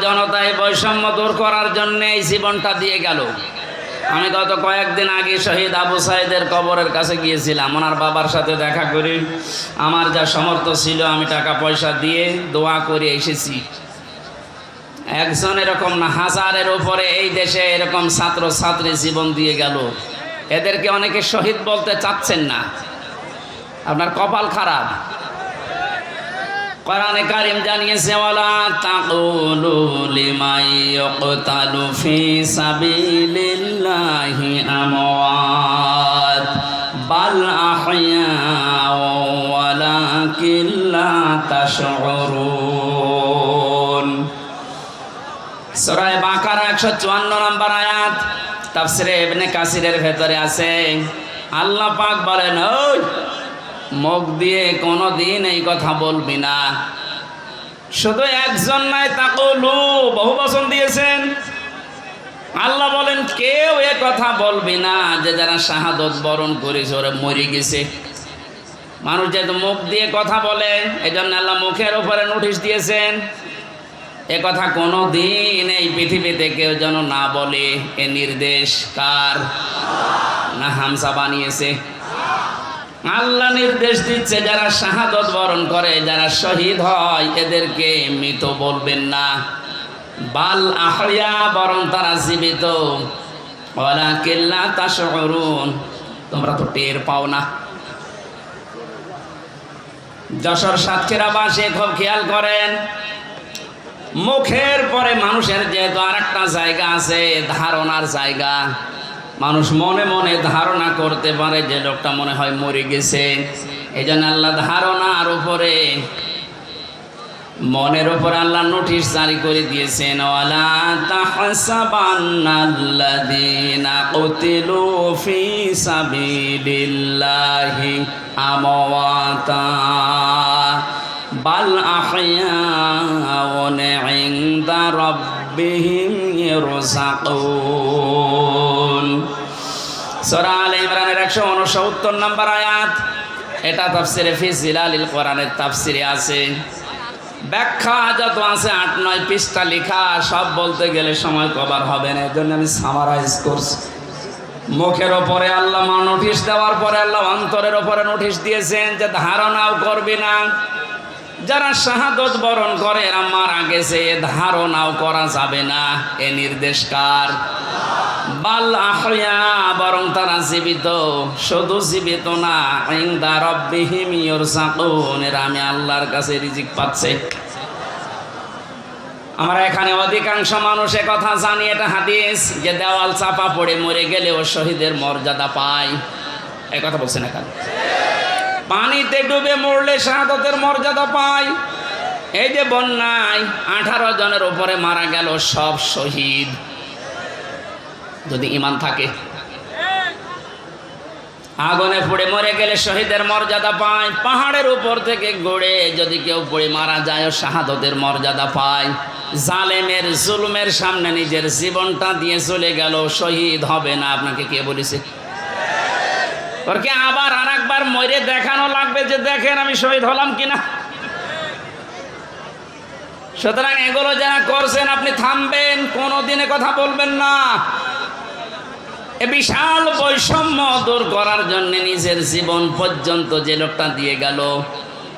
জনতায় বৈষম্য দূর করার জন্য এই জীবনটা দিয়ে গেল। আমি গত কয়েকদিন আগে শহীদ আবু সাইদের কবরের কাছে গিয়েছিলাম, ওনার বাবার সাথে দেখা করি। আমার যা সামর্থ্য ছিল আমি টাকা পয়সা দিয়ে দোয়া করে এসেছি। একজন এরকম না, হাজারের উপরে এই দেশে এরকম ছাত্র ছাত্রী জীবন দিয়ে গেল। এদেরকে অনেকে শহীদ বলতে চাচ্ছেন না, আপনার কপাল খারাপ। কোরআনে কারীম জানিয়েছে, ওয়ালা তাকুলু লিমান ইয়ুকতালু ফি সাবিলিল্লাহি আমওয়াত বাল আহইয়াউ ওয়ালাকিন লা তাশউরুন। সূরা বাকারা 154 নম্বর আয়াত, তাফসীরে ইবনে কাসিরের ভেতরে আছে। আল্লাহ পাক বলেন, ওই মুখ দিয়ে কোনোদিন এই কথা বলবি না। শুধু একজন নাই, তাকুলু বহু বচন দিয়েছেন। আল্লাহ বলেন কেউ এ কথা বলবি না যে যারা শাহাদত বরণ করেছে ওরা মরে গেছে। মানুষ যেহেতু মুখ দিয়ে কথা বলে, এই জন্য আল্লাহ মুখের উপরে নোটিশ দিয়েছেন, এ কথা কোনো দিন এই পৃথিবীতে কেউ যেন না বলে। এ নির্দেশ কার? না হামসা বানিয়েছে? আল্লাহ নির্দেশ দিচ্ছে যারা শাহাদত বরণ করে, যারা শহীদ হয়, এদেরকে মৃত বলবেন না। বাল আহইয়া, বরং তারা জীবিত। ওয়ালাকিন লা তাশউরুন, তোমরা তো টের পাও না। যশোর সাতক্ষীরাবাসী খুব খেয়াল করেন, মুখের পরে মানুষের যেহেতু আর একটা জায়গা আছে, ধারণার জায়গা। মানুষ মনে মনে ধারণা করতে পারে যে লোকটা মনে হয় মরে গেছে। এই জন্য আল্লাহ ধারণার উপরে, মনের উপরে আল্লাহ নোটিশ জারি করে দিয়েছেন, ওয়ালা তাহসাবান্নাল্লাযীনা কুতিলু ফি সাবিলিল্লাহি আমওয়াতা বাল আহইয়াউন ইনদা রাব্বিহিম ইরযাকুন। সূরা আলে ইমরানের 169 নম্বর আয়াত। এটা তাফসীরে ফি জিলালিল কোরআনের তাফসীরে আছে। ব্যাখ্যা যত আছে 8-9 পৃষ্ঠা লেখা, সব বলতে গেলে সময় কভার হবে না। এজন্য আমি সামারাইজ করছি। মুখের ওপরে আল্লাহ নোটিশ দেওয়ার পরে আল্লাহ অন্তরের ওপরে নোটিশ দিয়েছেন যে ধারণাও করবি না। যারা শাহাদত বরণ করে এরা মারা গেছে, ধারণাও করা যাবে না। এ নির্দেশ কার? বাল আহইয়া, বরং তারা জীবিত। শুধু জীবিত না, ইনদা রাব্বিহিম ইরযাকুন, এরা আমি আল্লাহর কাছে রিজিক পাচ্ছে। আমরা এখানে অধিকাংশ মানুষ কথা জানি, এটা হাদিস, যে দেওয়াল চাপা পড়ে মরে গেলেও শহীদের মর্যাদা পায়। এই কথা বলছেন এখানে। পানিতে ডুবে মরলে শাহাদতের মর্যাদা পায়। এই যে বন্যায় 18 জনের উপরে মারা গেল, সব শহীদ, যদি ঈমান থাকে। আগুনে পুড়ে মরে গেলে শহীদের মর্যাদা পায়। পাহাড়ের উপর থেকে গড়ে যদি কেউ পড়ে মারা যায়, শাহাদতের মর্যাদা পায়। জালেমের জুলুমের সামনে নিজের জীবনটা দিয়ে চলে গেল, শহীদ হবে না। আপনাকে কে বলেছে? ওরকে আবার আর একবার মরে দেখানো লাগবে যে দেখেন আমি শহীদ হলাম কিনা। সুতরাং এগুলো যারা করছেন আপনি থামবেন, কোনোদিনে কথা বলবেন না। এ বিশাল বৈষম্য দূর করার জন্য নিজের জীবন পর্যন্ত যে লোকটা দিয়ে গেল,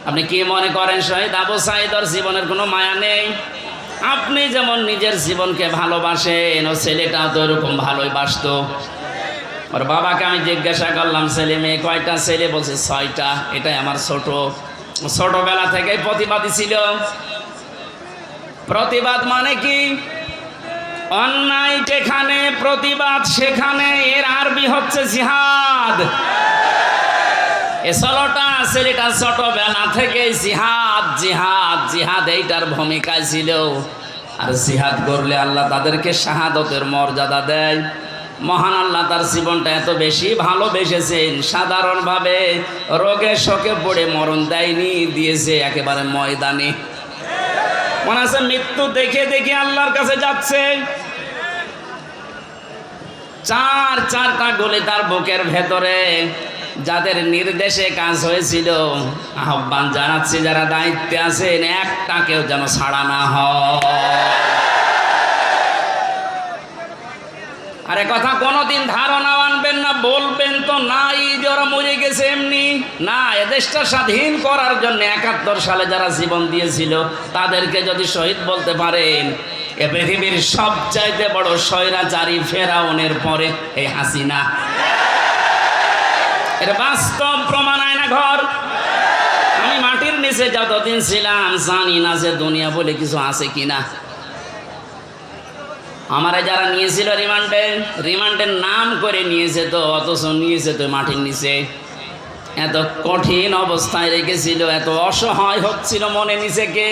আপনি কি মনে করেন শহীদ আবু সাইদর জীবনের কোনো মায়া নেই? আপনি যেমন নিজের জীবনকে ভালোবাসেন, ও ছেলেটাও তো এরকম ভালোই বাসতো। ওর বাবাকে আমি জিজ্ঞাসা করলাম, ছেলে মেয়ে কয়টা? ছেলে বলছে 6টা। এটাই আমার ছোটবেলা থেকেই প্রতিবাদী ছিল। প্রতিবাদ মানে কি? অন্যায় যেখানে, প্রতিবাদ সেখানে। এর আরবি হচ্ছে জিহাদ। এ ছেলেটা ছোটবেলা থেকে জিহাদ জিহাদ জিহাদ এইটার ভূমিকায় ছিল। আর জিহাদ করলে আল্লাহ তাদেরকে শাহাদতের মর্যাদা দেয়। মহান আল্লাহ তার জীবনটা এত বেশি ভালোবেসেছেন, সাধারণভাবে রোগে শোকে পড়ে মরণ দেয়নি, দিয়েছে একেবারে ময়দানে। মনে আছে মৃত্যু দেখে দেখে আল্লাহর কাছে যাচ্ছে। চারটা গলি তার বুকের ভেতরে। যাদের নির্দেশে কাজ হয়েছিল, আহ্বান জানাচ্ছি যারা দায়িত্বে আছেন, একটা কেউ যেন ছাড়া না হয়। আরে কথা কোনোদিন ধারণা আনবেন না, বলবেন তো নাই যে ওরা মরে গেছে এমনি না। এদেশটা স্বাধীন করার জন্য 71 সালে যারা জীবন দিয়েছিল তাদেরকে যদি শহীদ বলতে পারেন, এ পৃথিবীর সবচাইতে বড় স্বৈরাচারী ফেরাউনের পরে এই হাসিনা। এর বাস্তব প্রমাণ আয়না ঘর। আমি মাটির নিচে যতদিন ছিলাম জানি না যে দুনিয়া বলে কিছু আছে কিনা। আমারে যারা নিয়েছিল রিমান্ডের নাম করে নিয়েছে তো, অথচ নিয়েছে তো মাটির নিচে। এত কঠিন অবস্থায় রেখেছিল, এত অসহায় হচ্ছিল মনে নিজেকে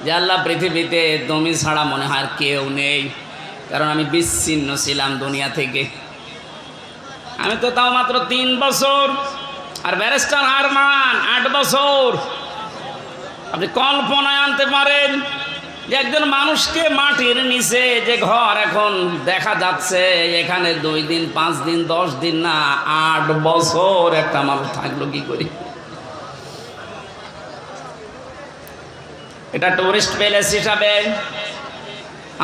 যে আল্লাহ পৃথিবীতে তুমি ছাড়া মনে হয় আর কেউ নেই। কারণ আমি বিচ্ছিন্ন ছিলাম দুনিয়া থেকে। আমি তো তাও মাত্র 3 বছর, আর ব্যারিস্টার আরমান 8 বছর। আপনি কল্পনায় আনতে পারেন যে একজন মানুষকে মাটির নিচে যে ঘর এখন দেখা যাচ্ছে, এখানে 2 দিন 5 দিন 10 দিন না 8 বছর একটা মানুষ থাকলো কি করে? এটা টুরিস্ট প্যালেস হিসাবে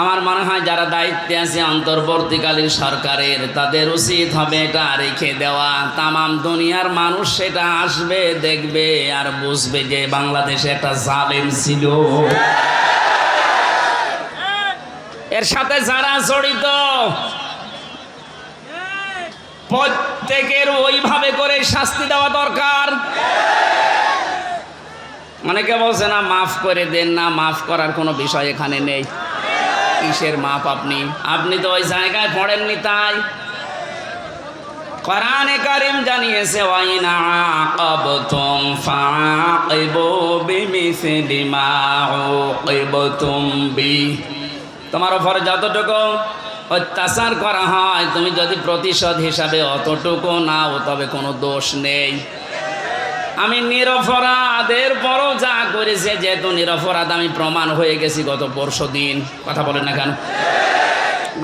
আমার মনে হয় যারা দায়িত্বে আছে অন্তর্বর্তীকালীন সরকারের, তাদের উচিত হবে এটা রেখে দেওয়া। তামাম দুনিয়ার মানুষ সেটা আসবে, দেখবে আর বুঝবে যে বাংলাদেশে একটা জালেম ছিল। এর সাথে যারা জড়িত প্রত্যেকের ওইভাবে করে শাস্তি দেওয়া দরকার। অনেকে বলছে না মাফ করে দেন না, মাফ করার কোনো বিষয় এখানে নেই। কিসের মাপ? আপনি তো ওই জায়গায় পড়েননি। তাই কোরআনে কারীম জানিয়েছে ওয়াইনা আকাবতুম ফাআকিবু বিমিসলি মা উকিবতুম বি। তোমার উপর যতটুকু অত্যাচার করা হয় তুমি যদি প্রতিশোধ হিসাবে অতটুকু নাও তবে কোনো দোষ নেই। আমি নিরপরাধের পরও যা করেছে, যেহেতু নিরপরাধ আমি প্রমাণ হয়ে গেছি গত পরশুদিন। কথা বলেন না কেন?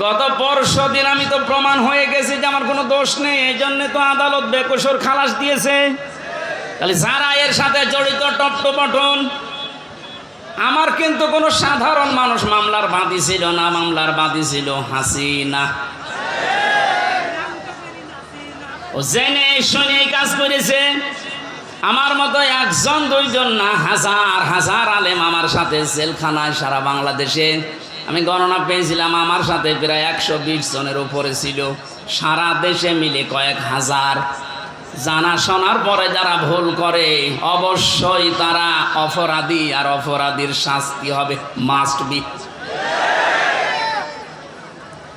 গত পরশুদিন আমি তো প্রমাণ হয়ে গেছি যে আমার কোনো দোষ নেই। এই জন্যে তো আদালত বেকসুর খালাস দিয়েছে। তাহলে যারা এর সাথে জড়িত টপটপটন, আমার কিন্তু কোনো সাধারণ মানুষ মামলার বাদী ছিল না। মামলার বাদী ছিল হাসিনা। ও জেনে শুনে এই কাজ করেছে। আমার মতো 1 জন 2 জন না, হাজার হাজার আলেম আমার সাথে জেলখানায় সারা বাংলাদেশে। আমি গণনা পেয়েছিলাম আমার সাথে প্রায় 120 জনের উপরে ছিল, সারা দেশে মিলে কয়েক হাজার। জানা শোনার পরে যারা ভুল করে অবশ্যই তারা অপরাধী, আর অপরাধীর শাস্তি হবে মাস্ট বি।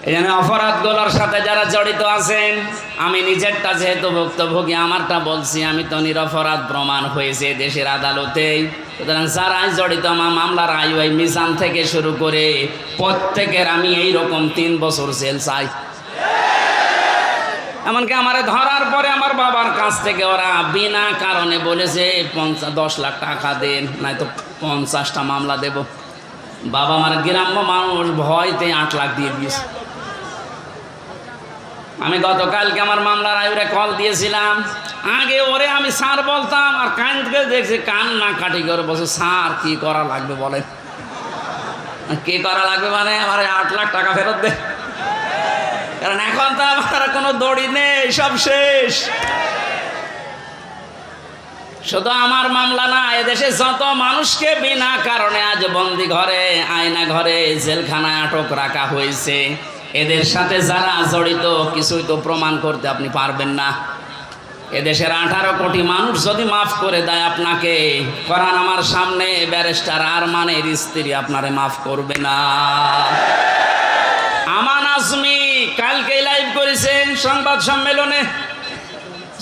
এই জন্য অপরাধগুলোর সাথে যারা জড়িত আছেন, আমি নিজেরটা যেহেতু ভুক্তভোগী আমারটা বলছি, আমি তো নিরপরাধ প্রমাণ হয়েছে দেশের আদালতে। সুতরাং যারাই জড়িত আমার মামলার আইওয়াই মিজান থেকে শুরু করে প্রত্যেকের আমি এইরকম 3 বছর জেল চাই। এমনকি আমার ধরার পরে আমার বাবার কাছ থেকে ওরা বিনা কারণে বলেছে 10 লাখ টাকা দেন, নয়তো 50টা মামলা দেব। বাবা আমার গ্রাম্য মানুষ, ভয়তে 8 লাখ দিয়ে দিয়েছে। আমি গতকালকে আমার মামলার আইরে কল দিয়েছিলাম। আগে ওরে আমি স্যার বলতাম, আর কান থেকে দেখছি কান্না কাটি করে বসে, স্যার কি করা লাগবে বলেন? কি করা লাগবে মানে আমার 8 লাখ টাকা ফেরত দে। কারণ এখন তো আমার কোনো দড়ি নেই, সব শেষ। শুধু আমার মামলা না, এদেশে যত মানুষকে বিনা কারণে আজ বন্দি ঘরে, আয়না ঘরে, জেলখানায় আটক রাখা হয়েছে, এদের সাথে যারা জড়িত কিছুই তো প্রমাণ করতে আপনি পারবেন না। এদেশের 18 কোটি মানুষ যদি মাফ করে দেয় আপনাকে, কোরআন আমার সামনে ব্যারিস্টার আরমানের স্ত্রী আপনারে মাফ করবে না। আমান আজমি কালকে লাইভ করেছেন সংবাদ সম্মেলনে,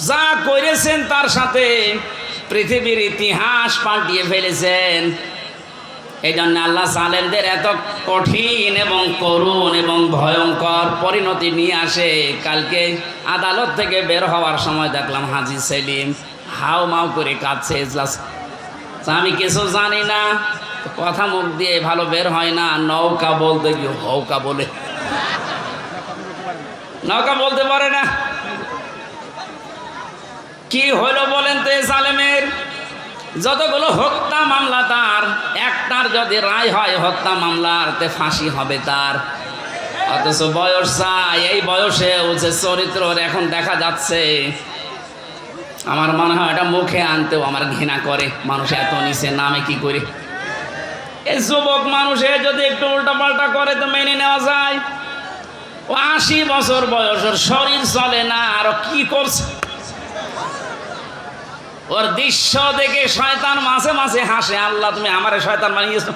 যা করেছেন তার সাথে পৃথিবীর ইতিহাস পাল্টিয়ে ফেলেছেন। এই জন্য আল্লাহ জালেমদের এত কঠিন এবং করুণ এবং ভয়ঙ্কর পরিণতি নিয়ে আসে। কালকে আদালত থেকে বের হওয়ার সময় দেখলাম হাজী সেলিম হাউ মাউ করে কাঁদছে। এজলাস আমি কিছু জানি না, কথা মুখ দিয়ে ভালো বের হয় না। নৌকা বলতে গিয়ে হৌকা বলে, নৌকা বলতে পারে না। কি হলো বলেন তো? জালেমের যতগুলো হত্যা মামলা, তার একটার যদি রায় হয় হত্যা মামলার, তে ফাঁসি হবে তার। অথচ বয়স চাই, এই বয়সে যে চরিত্র এখন দেখা যাচ্ছে, আমার মনে হয় এটা মুখে আনতেও আমার ঘৃণা করে। মানুষ এত নিচে নামে কি করে? এই যুবক মানুষে যদি একটু উল্টাপাল্টা করে তো মেনে নেওয়া যায়। ও 80 বছর বয়স, ওর শরীর চলে না, আরো কি করছে? ওর দৃশ্য দেখে শয়তান মাঝে মাঝে হাসে, আল্লাহ তুমি আমারে শয়তান বানিয়েছো।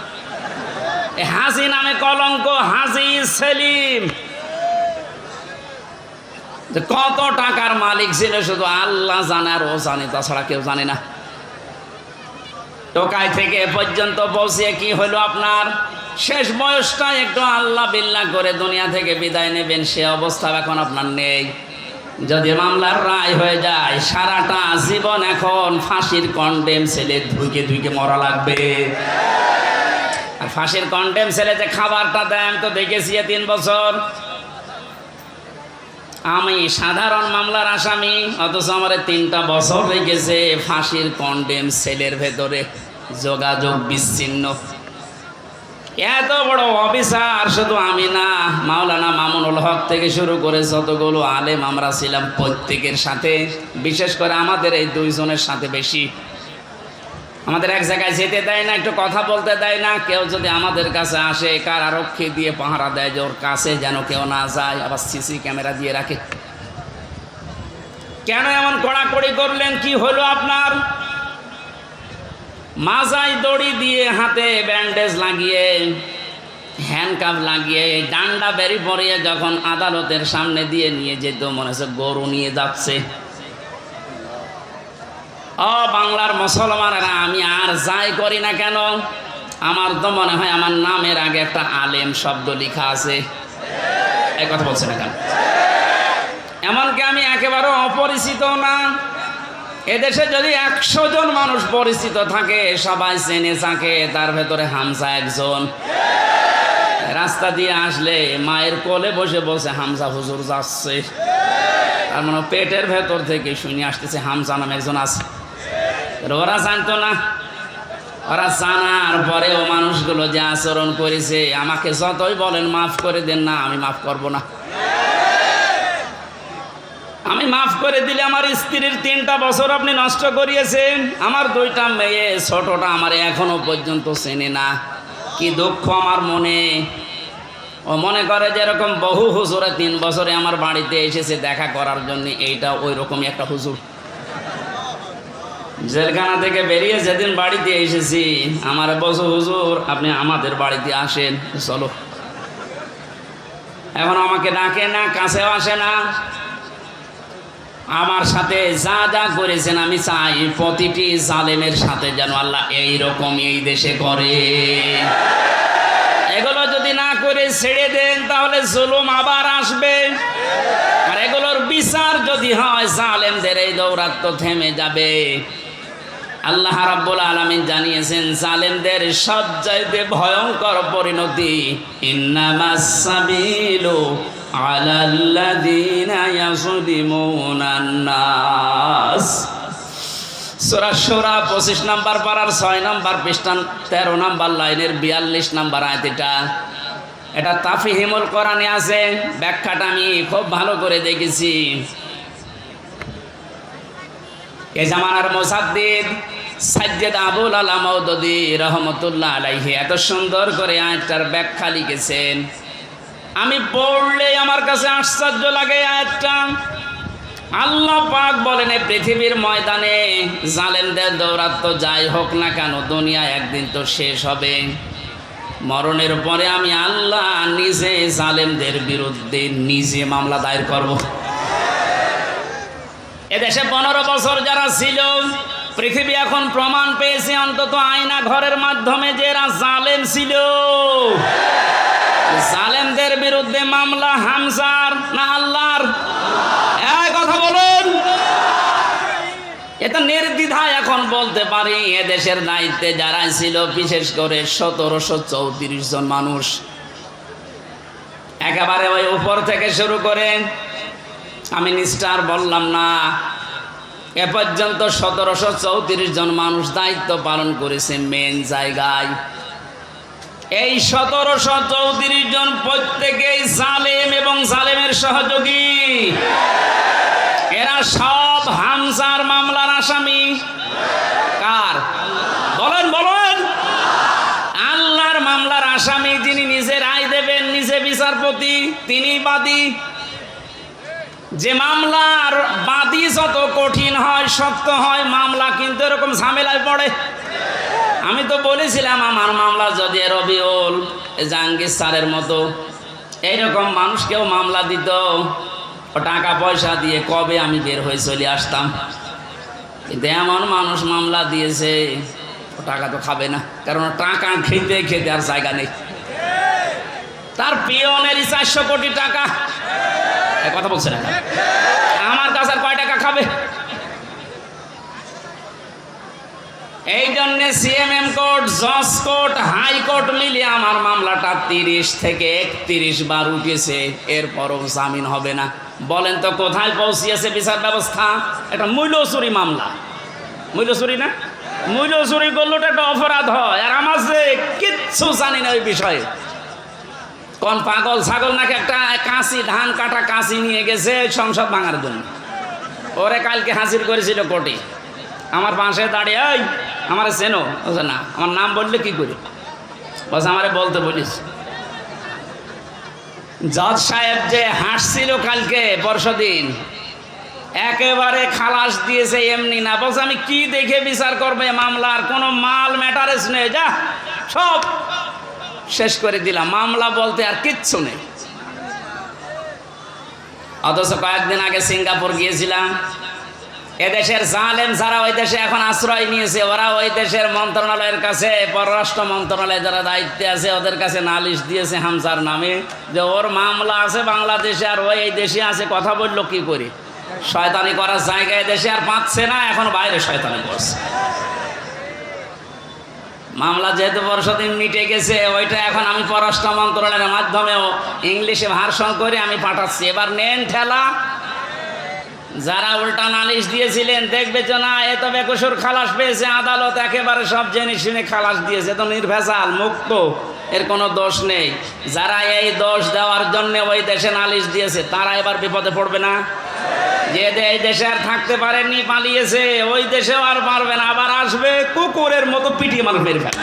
হাজি নামে কলঙ্ক, হাজি সেলিম কত টাকার মালিক ছিল শুধু আল্লাহ জানে, আর ও জানে, তাছাড়া কেউ জানে না। টোকাই থেকে পর্যন্ত পৌঁছে কি হলো আপনার? শেষ বয়সটা একটু আল্লাহ বিল্লাহ করে দুনিয়া থেকে বিদায় নেবেন, সে অবস্থা এখন আপনার নেই। যদি মামলার রায় হয়ে যায়, সারাটা জীবন এখন ফাঁসির কন্ডেম ছেলে ধুইকে ধুইকে মরা লাগবে। আর ফাঁসির কন্ডেম ছেলে যে খাবারটা দেয় আমি তো দেখেছি 3 বছর। আমি সাধারণ মামলার আসামি, অথচ আমার 3টা বছর রেখেছে ফাঁসির কন্ডেম সেলের ভেতরে, যোগাযোগ বিচ্ছিন্ন। এত বড় অফিসার শুধু আমি না, মাওলানা মামুনুল হক থেকে শুরু করে যতগুলো আলেম আমরা ছিলাম, প্রত্যেকের সাথে, বিশেষ করে আমাদের এই 2 জনের সাথে বেশি, আমাদের এক জায়গায় যেতে দেয় না, একটু কথা বলতে দেয় না। কেউ যদি আমাদের কাছে আসে, কারারক্ষী দিয়ে পাহারা দেয় যে ওর কাছে যেন কেউ না যায়, আবার সিসি ক্যামেরা দিয়ে রাখে। কেন এমন কড়াকড়ি করলেন? কি হলো আপনার? মাজায় দড়ি দিয়ে, হাতে ব্যান্ডেজ লাগিয়ে, হ্যান্ডকাফ লাগিয়ে, ডান্ডা বেরি পরিয়ে যখন আদালতের সামনে দিয়ে নিয়ে যেত, মনে হচ্ছে গরু নিয়ে যাচ্ছে। ও বাংলার মুসলমানেরা, আমি আর যাই করি না কেন, আমার তো মনে হয় আমার নামের আগে একটা আলেম শব্দ লেখা আছে। এই কথা বলছে না কেন? এমনকি আমি একেবারে অপরিচিত না। এদেশে যদি 100 জন মানুষ পরিচিত থাকে, সবাই চেনে থাকে, তার ভেতরে হামজা একজন। রাস্তা দিয়ে আসলে মায়ের কোলে বসে বসে হামজা হুজুর যাচ্ছে, আর মনে পেটের ভেতর থেকে শুনে আসতেছে হামজা নামে একজন আছে। ওরা জানতো না। ওরা জানার পরেও মানুষগুলো যে আচরণ করেছে, আমাকে যতই বলেন মাফ করে দেন না, আমি মাফ করব না। আমি মাফ করে দিলে আমার স্ত্রীর 3টা বছর আপনি নষ্ট করিয়েছেন, আমার 2টা মেয়ে, ছোটটা আমার এখনো পর্যন্ত চেনে না। কি দুঃখ আমার মনে। ও মনে করে যে এরকম বহু হুজুরে 3 বছরে আমার বাড়িতে এসেছে দেখা করার জন্য, এইটা ওই রকমই একটা হুজুর। জেলখানা থেকে বেরিয়ে যেদিন বাড়িতে এসেছি, আমার বসো হুজুর আপনি আমাদের বাড়িতে আসেন, চলো। এখন আমাকে ডাকে না, কাছেও আসে না। আমার সাথে যা যা করেছেন আমি চাই প্রতিটি জালেমের সাথে যেন আল্লাহ এইরকম এই দেশে করে। এগুলো যদি না করে ছেড়ে দেন, তাহলে জুলুম আবার আসবে। আর এগুলোর বিচার যদি হয়, জালেমদের এই দৌরাত্ম্য থেমে যাবে। আল্লাহ রাব্বুল আলামিন জানিয়েছেন, জালেমদের সবচাইতে ভয়ঙ্কর পরিণতি, ইন্নামাস সাবিলু আলাল্লাযীনা ইয়াযলিমুনান নাস। সূরা সূরা 25 নম্বর পারার 6 নম্বর পৃষ্ঠা 13 নম্বর লাইনের 42 নম্বর আয়াত। এটা তাফহিমুল কোরআনে আছে, ব্যাখ্যাটা আমি খুব ভালো করে দেখেছি। এ জামানার মুসাদ্দিদ সাজ্জাদ আবুল আলা মাউদুদী রহমাতুল্লাহ আলাইহি এত সুন্দর করে আয়াতটার ব্যাখ্যা লিখেছেন, আমি পড়লে আমার কাছে আশ্চর্য লাগে আয়াতটা। আল্লাহ পাক বলেন, এই পৃথিবীর ময়দানে জালেমদের দৌরাত্ম্য যাই হোক না কেন, দুনিয়া একদিন তো শেষ হবে। মরণের পরে আমি আল্লাহ নিজে জালেমদের বিরুদ্ধে নিজে মামলা দায়ের করব। এদেশে 15 বছর যারা ছিল, পৃথিবী এখন প্রমাণ পেয়েছে অন্তত আয়না ঘরের মাধ্যমে যে এরা জালেম ছিল। জালেমদের বিরুদ্ধে মামলা হামজার না আল্লাহর? এই কথা বলুন। এটা নির্দ্বিধায় এখন বলতে পারি, এদেশের দায়িত্বে যারা ছিল, বিশেষ করে 1734 জন মানুষ, একেবারে ওই উপর থেকে শুরু করে, আমি নিষ্ঠার বললাম না, এ পর্যন্ত 1734 জন মানুষ দায়িত্ব পালন করেছে মেন জায়গায়। এই 1734 জন প্রত্যেকেই জালেম এবং জালেমের সহযোগী। এরা সব হামজার মামলার আসামি। কার? বলেন বলেন। আল্লাহর মামলার আসামি, যিনি নিজে রায় দেবেন, নিজে বিচারপতি, তিনি বাদী। যে মামলার বাদী যত কঠিন হয়, শক্ত হয়, মামলা কিন্তু এরকম ঝামেলায় পড়ে। আমি তো বলেছিলাম আমার মামলা যদি রবিউল জাহাঙ্গীর স্যারের মতো এইরকম মানুষকেও মামলা দিত, ও টাকা পয়সা দিয়ে কবে আমি বের হয়ে চলে আসতাম। কিন্তু এমন মানুষ মামলা দিয়েছে, ও টাকা তো খাবে না, কারণ টাকা খেতে খেতে আর জায়গা নেই। তার পিয়নেরই 400 কোটি টাকা। কথা বলছে না, আমার কাছে আর কয় টাকা খাবে? এই জন্য সিএমএম কোর্ট, জজ কোর্ট, হাইকোর্ট মিলিয়ে আমার মামলাটা 30 থেকে 31 বার উঠেছে, এরপরও জামিন হবে না। বলেন তো কোথায় পৌঁছিয়েছে বিচার ব্যবস্থা? এটা মূল্য চুরি মামলা। মূল্য চুরি না? মূল্য চুরি করলে তো একটা অপরাধ হয়, আর আমার যে কিচ্ছু জানি না ওই বিষয়ে। কোন পাগল ছাগল নাকি একটা কাঁচি, ধান কাটা কাঁচি নিয়ে গেছে সংসদ ভাঙার জন্য। ওরে কালকে হাজির করেছিল কোর্টে। আমার পাশে দাঁড়িয়ে, এই আমার চেনো? বলছে না। আমার নাম বললে কি করে? বলছে আমারে বলতে বলিস। জজ সাহেব যে হাসছিল কালকে পরশুদিন, একেবারে খালাস দিয়েছে এমনি না। বলছে আমি কি দেখে বিচার করবে মামলার? কোনো মাল ম্যাটারেস নেই, যা সব শেষ করে দিলাম, মামলা বলতে আর কিচ্ছু নেই। অথচ কয়েকদিন আগে সিঙ্গাপুর গিয়েছিলাম। এদেশের জালেম যারা ওই দেশে এখন আশ্রয় নিয়েছে, ওরা ওই দেশের মন্ত্রণালয়ের কাছে, পররাষ্ট্র মন্ত্রণালয়ে যারা দায়িত্বে আছে, ওদের কাছে নালিশ দিয়েছে হামজার নামে, যে ওর মামলা আছে বাংলাদেশে আর ওই এই দেশে আছে। কথা বললো কি করে? শয়তানি করার জায়গায় দেশে আর পাচ্ছে না, এখন বাইরে শয়তানি করছে। মামলা যেহেতু পরশুদিন মিটে গেছে, ওইটা এখন আমি পররাষ্ট্র মন্ত্রণালয়ের মাধ্যমেও ইংলিশে ভার্সন করে আমি পাঠাচ্ছি। এবার নেন ঠেলা। যারা উল্টা নালিশ দিয়েছিলেন, দেখবে যে না এ তো বেকসুর খালাস পেয়েছে, আদালত একেবারে সব জেনে শুনে খালাস দিয়েছে, তো নির্ভেজাল মুক্ত, এর কোনো দোষ নেই। যারা এই দোষ দেওয়ার জন্য ওই দেশে নালিশ দিয়েছে, তারা এবার বিপদে পড়বে না? যে এই দেশে আর থাকতে পারেননি, পালিয়েছে, ওই দেশেও আর পারবে না, আবার আসবে কুকুরের মতো পিটিয়ে মানুষ মেরে ফেলে।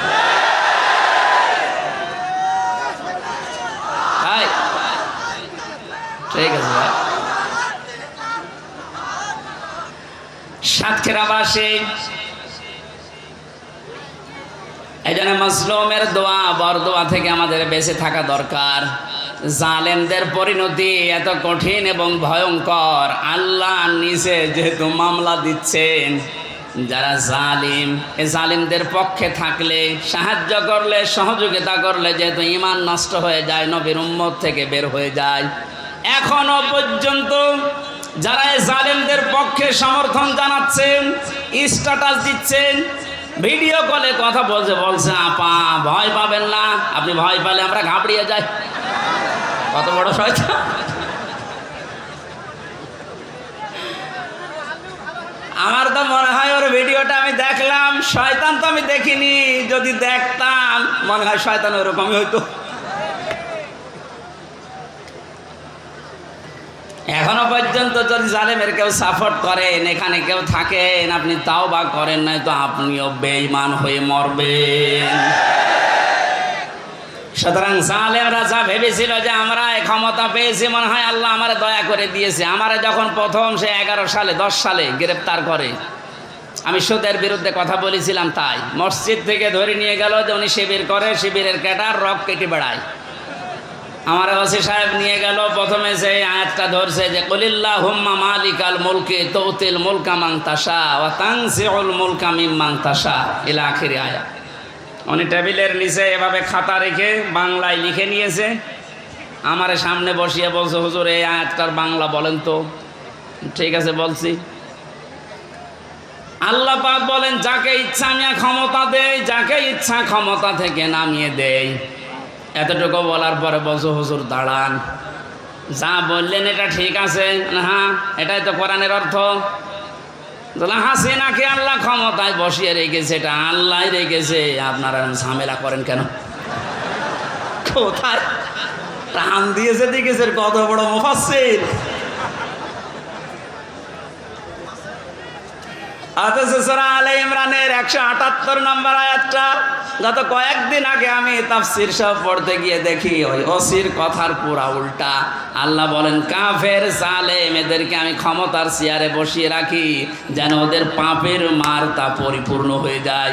ঠিক আছে ভাই। সাতক্ষীরাবাসী এই জন্য মাজলুমের দোয়া, বরদোয়া থেকে আমাদের বেঁচে থাকা দরকার। জালেমদের পরিণতি এত কঠিন এবং ভয়ঙ্কর। আল্লাহ নিজে যেহেতু মামলা দিচ্ছেন, যারা জালিম, এই জালিমদের পক্ষে থাকলে, সাহায্য করলে, সহযোগিতা করলে যেহেতু ঈমান নষ্ট হয়ে যায়, নবীর উম্মত থেকে বের হয়ে যায়। এখনো পর্যন্ত যারা এই জালিমদের পক্ষে সমর্থন জানাচ্ছেন, স্ট্যাটাস দিচ্ছেন, ভিডিও কলে কথা বলছে আপা ভয় পাবেন না, আপনি ভয় পেলে আমরা ঘাবড়িয়ে যাই। কত বড় শয়তান! আমার তো মনে হয় ওর ভিডিওটা আমি দেখলাম, শয়তান তো আমি দেখিনি, যদি দেখতাম মনে হয় শয়তান ওরকমই হইতো। এখনো পর্যন্ত যদি জালেমের কেউ সাপোর্ট করেন, এখানে কেউ থাকেন, আপনি তাও বা করেন নাই, তো আপনিও বেঈমান হয়ে মরবেন। সুতরাং জালেমরা যা ভেবেছিল যে আমরা ক্ষমতা পেয়েছি, মনে হয় আল্লাহ আমারে দয়া করে দিয়েছে। আমারে যখন প্রথম সে 11 সালে 10 সালে গ্রেপ্তার করে, আমি সুদের বিরুদ্ধে কথা বলেছিলাম, তাই মসজিদ থেকে ধরে নিয়ে গেল যে উনি শিবির করে, শিবিরের ক্যাডার, রক কেটে বেড়ায়। আমার ওসি সাহেব নিয়ে গেল, প্রথমে যে আয়াতটা ধরছে যে কুলিল্লাহুম্মা মালিকাল মুলকি তুতিল মুলকা মান তাশা ওয়া তানজিউল মুলকা মিম্মান তাশা ইলা আখির আয়াত। উনি টেবিলের নিচে এভাবে খাতা রেখে বাংলায় লিখে নিয়েছে, আমার সামনে বসিয়ে বলছে হুজুর এই আয়াতটার বাংলা বলেন তো। ঠিক আছে বলছি। আল্লাহ পাক বলেন যাকে ইচ্ছা আমি ক্ষমতা দেই, যাকে ইচ্ছা ক্ষমতা থেকে নামিয়ে দেই। এতটুকু বলার পরে বলছো হুজুর দাঁড়ান, যা বললেন এটা ঠিক আছে, হ্যাঁ এটাই তো কোরআনের অর্থ। হাসিনাকে আল্লাহ ক্ষমতায় বসিয়ে রেখেছে, এটা আল্লাহ রেখেছে, আপনারা ঝামেলা করেন কেন? কোথায় টান দিয়েছে দেখেছে কত বড় মুফাসসির। অথচ সূরা আলে ইমরানের 178 নম্বর আয়াতটা গত কয়েকদিন আগে আমি তাফসীর সব পড়তে গিয়ে দেখি ওই ওসির কথার পুরা উল্টা। আল্লাহ বলেন কাফের জালেম এদেরকে আমি ক্ষমতার চেয়ারে বসিয়ে রাখি যেন ওদের পাপের মার তা পরিপূর্ণ হয়ে যায়।